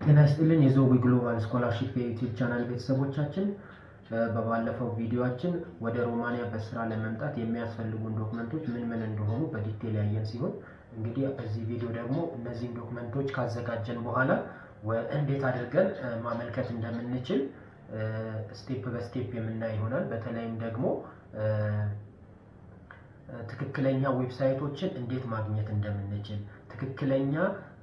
ጤና ይስጥልኝ የዞዊ ግሎባል ስኮላርሺፕ የዩቲዩብ ቻናል ቤተሰቦቻችን፣ በባለፈው ቪዲዮአችን ወደ ሮማኒያ በስራ ለመምጣት የሚያስፈልጉን ዶክመንቶች ምን እንደሆኑ በዲቴል ያየን ሲሆን እንግዲህ በዚህ ቪዲዮ ደግሞ እነዚህን ዶክመንቶች ካዘጋጀን በኋላ እንዴት አድርገን ማመልከት እንደምንችል ስቴፕ በስቴፕ የምናይ ይሆናል። በተለይም ደግሞ ትክክለኛ ዌብሳይቶችን እንዴት ማግኘት እንደምንችል፣ ትክክለኛ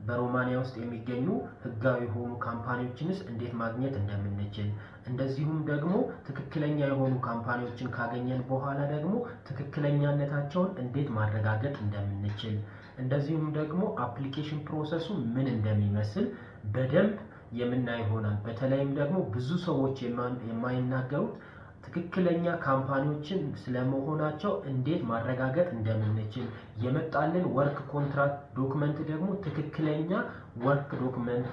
በሮማኒያ ውስጥ የሚገኙ ህጋዊ የሆኑ ካምፓኒዎችንስ እንዴት ማግኘት እንደምንችል፣ እንደዚሁም ደግሞ ትክክለኛ የሆኑ ካምፓኒዎችን ካገኘን በኋላ ደግሞ ትክክለኛነታቸውን እንዴት ማረጋገጥ እንደምንችል፣ እንደዚሁም ደግሞ አፕሊኬሽን ፕሮሰሱ ምን እንደሚመስል በደንብ የምናይ ይሆናል። በተለይም ደግሞ ብዙ ሰዎች የማይናገሩት ትክክለኛ ካምፓኒዎችን ስለመሆናቸው እንዴት ማረጋገጥ እንደምንችል፣ የመጣልን ወርክ ኮንትራክት ዶክመንት ደግሞ ትክክለኛ ወርክ ዶክመንት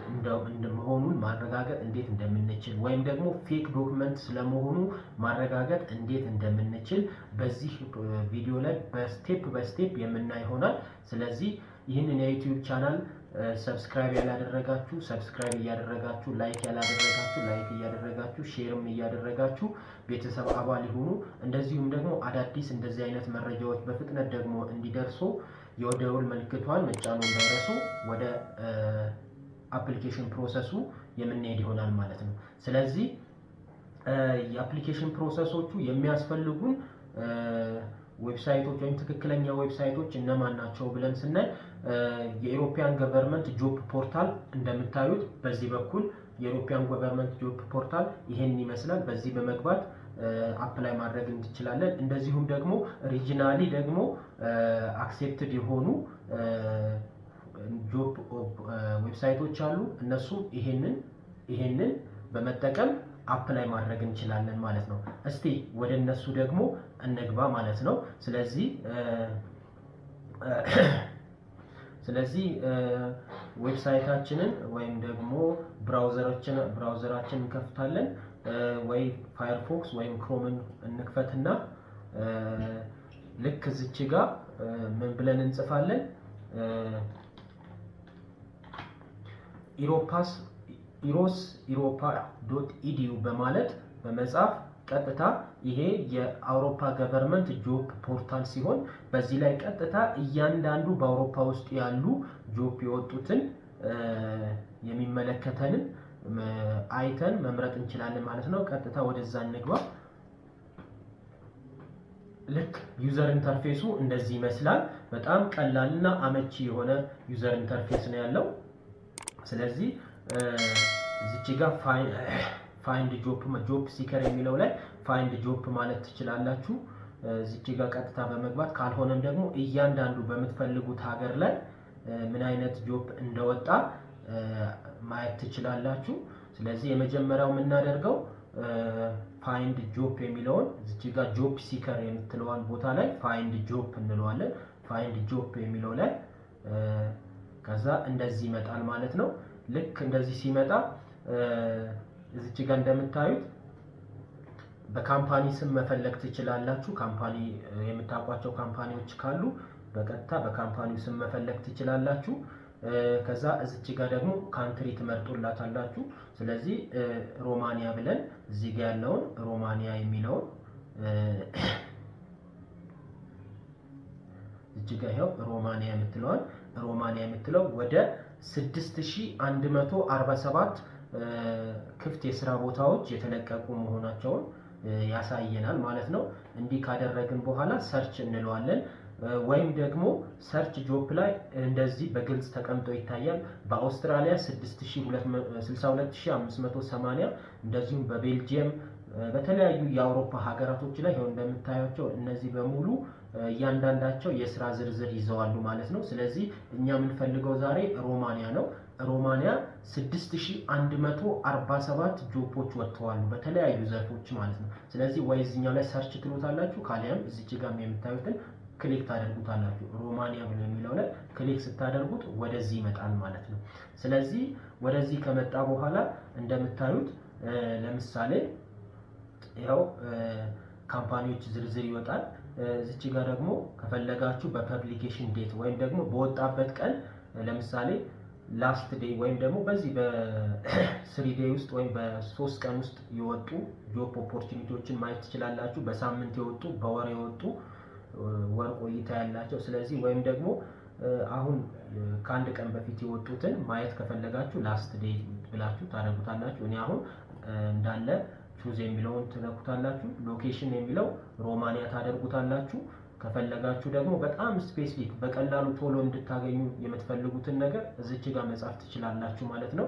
እንደመሆኑን ማረጋገጥ እንዴት እንደምንችል፣ ወይም ደግሞ ፌክ ዶክመንት ስለመሆኑ ማረጋገጥ እንዴት እንደምንችል በዚህ ቪዲዮ ላይ በስቴፕ በስቴፕ የምናይ ይሆናል። ስለዚህ ይህንን የዩቲዩብ ቻናል ሰብስክራይብ ያላደረጋችሁ ሰብስክራይብ እያደረጋችሁ፣ ላይክ ያላደረጋችሁ ላይክ እያደረጋችሁ፣ ሼርም እያደረጋችሁ ቤተሰብ አባል ይሁኑ። እንደዚሁም ደግሞ አዳዲስ እንደዚህ አይነት መረጃዎች በፍጥነት ደግሞ እንዲደርሱ የደወል ምልክቷን መጫኑ እንዳይረሱ። ወደ አፕሊኬሽን ፕሮሰሱ የምንሄድ ይሆናል ማለት ነው። ስለዚህ የአፕሊኬሽን ፕሮሰሶቹ የሚያስፈልጉን ዌብሳይቶች ወይም ትክክለኛ ዌብሳይቶች እነማን ናቸው ብለን ስናይ የኢሮፒያን ገቨርንመንት ጆብ ፖርታል እንደምታዩት በዚህ በኩል የኢሮፒያን ገቨርንመንት ጆብ ፖርታል ይሄን ይመስላል። በዚህ በመግባት አፕላይ ማድረግ እንችላለን። እንደዚሁም ደግሞ ሪጂናሊ ደግሞ አክሴፕትድ የሆኑ ጆብ ዌብሳይቶች አሉ። እነሱም ይሄንን በመጠቀም አፕላይ ማድረግ እንችላለን ማለት ነው። እስቲ ወደ እነሱ ደግሞ እንግባ ማለት ነው። ስለዚህ ዌብሳይታችንን ወይም ደግሞ ብራውዘራችንን እንከፍታለን። ወይ ፋየርፎክስ ወይም ክሮምን እንክፈትና ልክ እዚች ጋር ምን ብለን እንጽፋለን? ኢሮፓ.ኢዲዩ በማለት በመጻፍ ቀጥታ ይሄ የአውሮፓ ገቨርንመንት ጆብ ፖርታል ሲሆን በዚህ ላይ ቀጥታ እያንዳንዱ በአውሮፓ ውስጥ ያሉ ጆብ የወጡትን የሚመለከተንን አይተን መምረጥ እንችላለን ማለት ነው። ቀጥታ ወደዛ እንግባ። ልክ ዩዘር ኢንተርፌሱ እንደዚህ ይመስላል። በጣም ቀላልና አመቺ የሆነ ዩዘር ኢንተርፌስ ነው ያለው። ስለዚህ እዚች ጋር ፋይንድ ጆብ ሲከር የሚለው ላይ ፋይንድ ጆብ ማለት ትችላላችሁ። እዚች ጋር ቀጥታ በመግባት ካልሆነም ደግሞ እያንዳንዱ በምትፈልጉት ሀገር ላይ ምን አይነት ጆብ እንደወጣ ማየት ትችላላችሁ። ስለዚህ የመጀመሪያው የምናደርገው ፋይንድ ጆብ የሚለውን እዚች ጋር ጆብ ሲከር የምትለዋን ቦታ ላይ ፋይንድ ጆብ እንለዋለን። ፋይንድ ጆብ የሚለው ላይ ከዛ እንደዚህ ይመጣል ማለት ነው። ልክ እንደዚህ ሲመጣ እዚች ጋር እንደምታዩት በካምፓኒ ስም መፈለግ ትችላላችሁ። ካምፓኒ የምታውቋቸው ካምፓኒዎች ካሉ በቀጥታ በካምፓኒው ስም መፈለግ ትችላላችሁ። ከዛ እዚች ጋር ደግሞ ካንትሪ ትመርጡላታላችሁ። ስለዚህ ሮማኒያ ብለን እዚህ ጋር ያለውን ሮማኒያ የሚለውን እዚህ ጋር ይሄው ሮማኒያ የምትለው ወደ 6147 ክፍት የስራ ቦታዎች የተለቀቁ መሆናቸውን ያሳየናል ማለት ነው። እንዲህ ካደረግን በኋላ ሰርች እንለዋለን። ወይም ደግሞ ሰርች ጆብ ላይ እንደዚህ በግልጽ ተቀምጦ ይታያል። በአውስትራሊያ 62580 እንደዚሁም በቤልጂየም በተለያዩ የአውሮፓ ሀገራቶች ላይ ይኸው እንደምታዩቸው እነዚህ በሙሉ እያንዳንዳቸው የስራ ዝርዝር ይዘዋሉ ማለት ነው። ስለዚህ እኛ የምንፈልገው ዛሬ ሮማኒያ ነው። ሮማኒያ 6147 ጆቦች ወጥተዋል በተለያዩ ዘርፎች ማለት ነው። ስለዚህ ወይ እዚህኛው ላይ ሰርች ትሉታላችሁ፣ ካሊያም እዚች ጋር የምታዩትን ክሊክ ታደርጉታላችሁ። ሮማኒያ ብሎ የሚለው ላይ ክሊክ ስታደርጉት ወደዚህ ይመጣል ማለት ነው። ስለዚህ ወደዚህ ከመጣ በኋላ እንደምታዩት ለምሳሌ ያው ካምፓኒዎች ዝርዝር ይወጣል። እዚች ጋር ደግሞ ከፈለጋችሁ በፐብሊኬሽን ዴት ወይም ደግሞ በወጣበት ቀን ለምሳሌ ላስት ዴይ ወይም ደግሞ በዚህ በ3 ዴይ ውስጥ ወይም በ3 ቀን ውስጥ የወጡ ጆብ ኦፖርቹኒቲዎችን ማየት ትችላላችሁ። በሳምንት የወጡ በወር የወጡ ወር ቆይታ ያላቸው። ስለዚህ ወይም ደግሞ አሁን ከአንድ ቀን በፊት የወጡትን ማየት ከፈለጋችሁ ላስት ዴይ ብላችሁ ታደርጉታላችሁ። እኔ አሁን እንዳለ ቹዝ የሚለውን ትነኩታላችሁ። ሎኬሽን የሚለው ሮማኒያ ታደርጉታላችሁ። ከፈለጋችሁ ደግሞ በጣም ስፔሲፊክ በቀላሉ ቶሎ እንድታገኙ የምትፈልጉትን ነገር እዚች ጋር መጻፍ ትችላላችሁ ማለት ነው።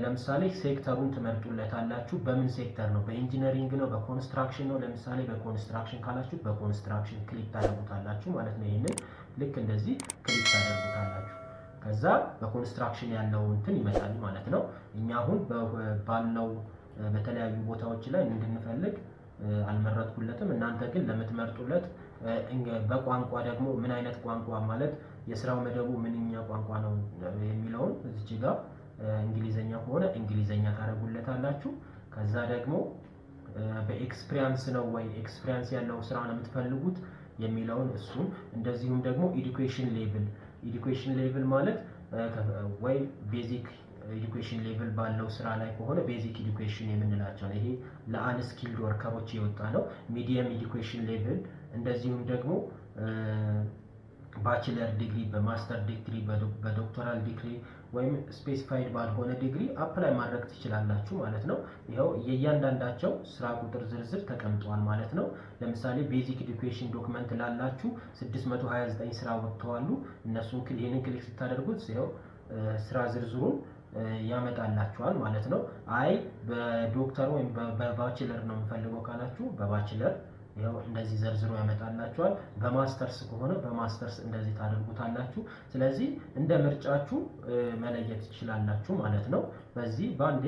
ለምሳሌ ሴክተሩን ትመርጡለታላችሁ። በምን ሴክተር ነው? በኢንጂነሪንግ ነው? በኮንስትራክሽን ነው? ለምሳሌ በኮንስትራክሽን ካላችሁ በኮንስትራክሽን ክሊክ ታደርጉታላችሁ ማለት ነው። ይህንን ልክ እንደዚህ ክሊክ ታደርጉታላችሁ። ከዛ በኮንስትራክሽን ያለው እንትን ይመጣል ማለት ነው። እኛ አሁን ባለው በተለያዩ ቦታዎች ላይ እንድንፈልግ አልመረጥኩለትም። እናንተ ግን ለምትመርጡለት በቋንቋ ደግሞ ምን አይነት ቋንቋ ማለት የስራው መደቡ ምንኛ ቋንቋ ነው የሚለውን እዚች ጋር እንግሊዘኛ ከሆነ እንግሊዘኛ ታደርጉለታላችሁ። ከዛ ደግሞ በኤክስፒሪያንስ ነው ወይ ኤክስፒሪያንስ ያለው ስራ ነው የምትፈልጉት የሚለውን እሱን፣ እንደዚሁም ደግሞ ኤዱኬሽን ሌቭል ማለት ወይ ቤዚክ ኤዱኬሽን ሌቭል ባለው ስራ ላይ ከሆነ ቤዚክ ኤዱኬሽን የምንላቸው ነው። ይሄ ለአንስኪልድ ወርከሮች የወጣ ነው። ሚዲየም ኤዱኬሽን ሌቭል፣ እንደዚሁም ደግሞ ባችለር ዲግሪ፣ በማስተር ዲግሪ፣ በዶክተራል ዲግሪ ወይም ስፔሲፋይድ ባልሆነ ዲግሪ አፕላይ ማድረግ ትችላላችሁ ማለት ነው። ይኸው የእያንዳንዳቸው ስራ ቁጥር ዝርዝር ተቀምጧል ማለት ነው። ለምሳሌ ቤዚክ ኤዱኬሽን ዶክመንት ላላችሁ 629 ስራ ወጥተዋሉ። እነሱን ይህንን ክሊክ ስታደርጉት ይኸው ስራ ዝርዝሩን ያመጣላችኋል ማለት ነው። አይ በዶክተር ወይም በባችለር ነው የምፈልገው ካላችሁ በባችለር ይኸው እንደዚህ ዘርዝሮ ያመጣላችኋል። በማስተርስ ከሆነ በማስተርስ እንደዚህ ታደርጉታላችሁ። ስለዚህ እንደ ምርጫችሁ መለየት ትችላላችሁ ማለት ነው። በዚህ ባንዴ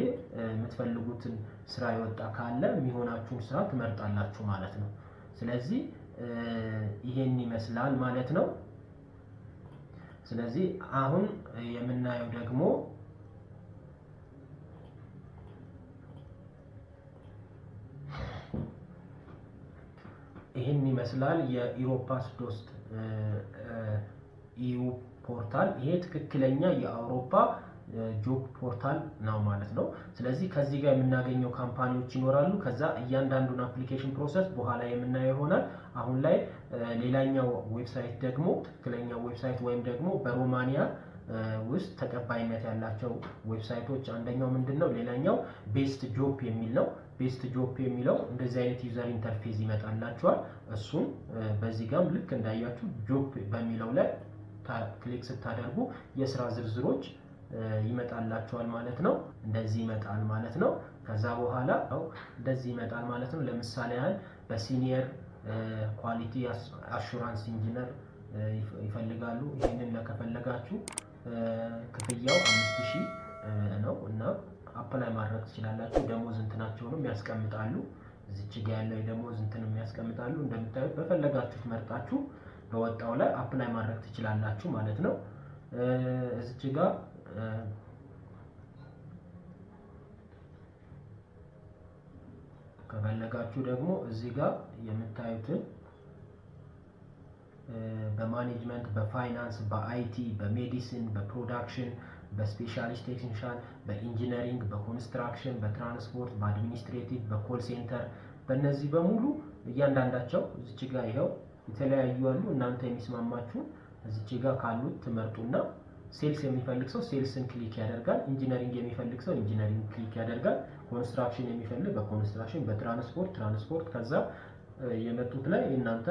የምትፈልጉትን ስራ የወጣ ካለ የሚሆናችሁን ስራ ትመርጣላችሁ ማለት ነው። ስለዚህ ይሄን ይመስላል ማለት ነው። ስለዚህ አሁን የምናየው ደግሞ ይህን ይመስላል የኢሮፓስ ዶስት ኢዩ ፖርታል። ይሄ ትክክለኛ የአውሮፓ ጆብ ፖርታል ነው ማለት ነው። ስለዚህ ከዚህ ጋር የምናገኘው ካምፓኒዎች ይኖራሉ። ከዛ እያንዳንዱን አፕሊኬሽን ፕሮሰስ በኋላ የምናየው ይሆናል። አሁን ላይ ሌላኛው ዌብሳይት ደግሞ ትክክለኛው ዌብሳይት ወይም ደግሞ በሮማኒያ ውስጥ ተቀባይነት ያላቸው ዌብሳይቶች አንደኛው ምንድነው? ሌላኛው ቤስት ጆብ የሚል ነው። ቤስት ጆብ የሚለው እንደዚህ አይነት ዩዘር ኢንተርፌስ ይመጣላችኋል። እሱም በዚህ ጋርም ልክ እንዳያችሁ ጆብ በሚለው ላይ ክሊክ ስታደርጉ የስራ ዝርዝሮች ይመጣላችኋል ማለት ነው። እንደዚህ ይመጣል ማለት ነው። ከዛ በኋላ እንደዚህ ይመጣል ማለት ነው። ለምሳሌ ያህል በሲኒየር ኳሊቲ አሹራንስ ኢንጂነር ይፈልጋሉ። ይህንን ለከፈለጋችሁ ክፍያው 5000 ነው እና አፕላይ ማድረግ ትችላላችሁ። ደሞዝ እንትናቸውንም ያስቀምጣሉ። እዚች ጋ ያለው የደሞዝ እንትንም ያስቀምጣሉ። እንደምታዩት በፈለጋችሁት መርጣችሁ በወጣው ላይ አፕላይ ማድረግ ትችላላችሁ ማለት ነው። እዚች ጋ ከፈለጋችሁ ደግሞ እዚህ ጋር የምታዩትን በማኔጅመንት፣ በፋይናንስ፣ በአይቲ፣ በሜዲሲን፣ በፕሮዳክሽን፣ በስፔሻሊስት ቴክኒሻን፣ በኢንጂነሪንግ፣ በኮንስትራክሽን፣ በትራንስፖርት፣ በአድሚኒስትሬቲቭ፣ በኮል ሴንተር በእነዚህ በሙሉ እያንዳንዳቸው እዚች ጋር ይኸው የተለያዩ አሉ። እናንተ የሚስማማችሁን እዚች ጋር ካሉት ትመርጡና ሴልስ የሚፈልግ ሰው ሴልስን ክሊክ ያደርጋል። ኢንጂነሪንግ የሚፈልግ ሰው ኢንጂነሪንግ ክሊክ ያደርጋል። ኮንስትራክሽን የሚፈልግ በኮንስትራክሽን፣ በትራንስፖርት ትራንስፖርት። ከዛ የመጡት ላይ እናንተ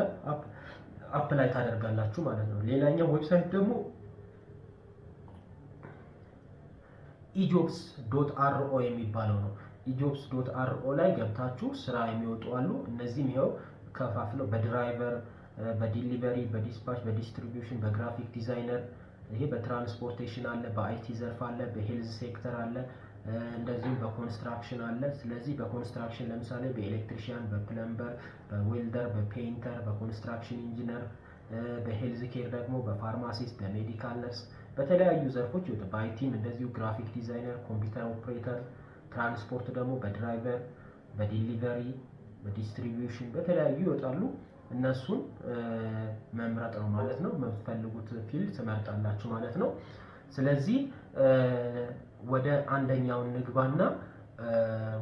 አፕላይ ታደርጋላችሁ ማለት ነው። ሌላኛው ዌብሳይት ደግሞ ኢጆብስ.ro የሚባለው ነው። ኢጆብስ.ro ላይ ገብታችሁ ስራ የሚወጡ አሉ። እነዚህም ይኸው ከፋፍለው በድራይቨር፣ በዲሊቨሪ፣ በዲስፓች፣ በዲስትሪቢዩሽን፣ በግራፊክ ዲዛይነር፣ ይሄ በትራንስፖርቴሽን አለ፣ በአይቲ ዘርፍ አለ፣ በሄልዝ ሴክተር አለ፣ እንደዚሁም በኮንስትራክሽን አለ። ስለዚህ በኮንስትራክሽን ለምሳሌ በኤሌክትሪሽያን፣ በፕለምበር፣ በዌልደር፣ በፔይንተር፣ በኮንስትራክሽን ኢንጂነር፣ በሄልዝ ኬር ደግሞ በፋርማሲስት፣ በሜዲካል ነርስ፣ በተለያዩ ዘርፎች ይወጣል። በአይቲም እንደዚሁ ግራፊክ ዲዛይነር፣ ኮምፒውተር ኦፕሬተር፣ ትራንስፖርት ደግሞ በድራይቨር፣ በዲሊቨሪ፣ በዲስትሪቢዩሽን በተለያዩ ይወጣሉ። እነሱን መምረጥ ነው ማለት ነው። የምትፈልጉት ፊልድ ትመርጣላችሁ ማለት ነው። ስለዚህ ወደ አንደኛው ንግባና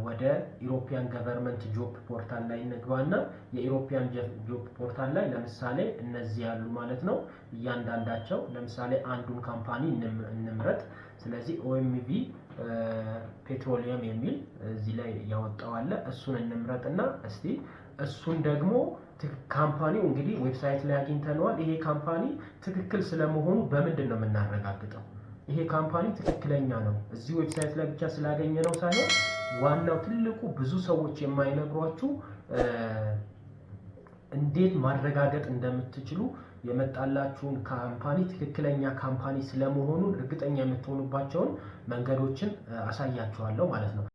ወደ ኢሮፒያን ገቨርንመንት ጆብ ፖርታል ላይ ንግባና የኢሮፒያን ጆብ ፖርታል ላይ ለምሳሌ እነዚህ ያሉ ማለት ነው። እያንዳንዳቸው ለምሳሌ አንዱን ካምፓኒ እንምረጥ። ስለዚህ ኦኤምቪ ፔትሮሊየም የሚል እዚህ ላይ ያወጣው አለ። እሱን እንምረጥና እስቲ እሱን ደግሞ ካምፓኒው እንግዲህ ዌብሳይት ላይ አግኝተነዋል። ይሄ ካምፓኒ ትክክል ስለመሆኑ በምንድን ነው የምናረጋግጠው? ይሄ ካምፓኒ ትክክለኛ ነው እዚህ ዌብሳይት ላይ ብቻ ስላገኘ ነው ሳይሆን ዋናው ትልቁ ብዙ ሰዎች የማይነግሯችሁ እንዴት ማረጋገጥ እንደምትችሉ የመጣላችሁን ካምፓኒ ትክክለኛ ካምፓኒ ስለመሆኑ እርግጠኛ የምትሆኑባቸውን መንገዶችን አሳያችኋለሁ ማለት ነው።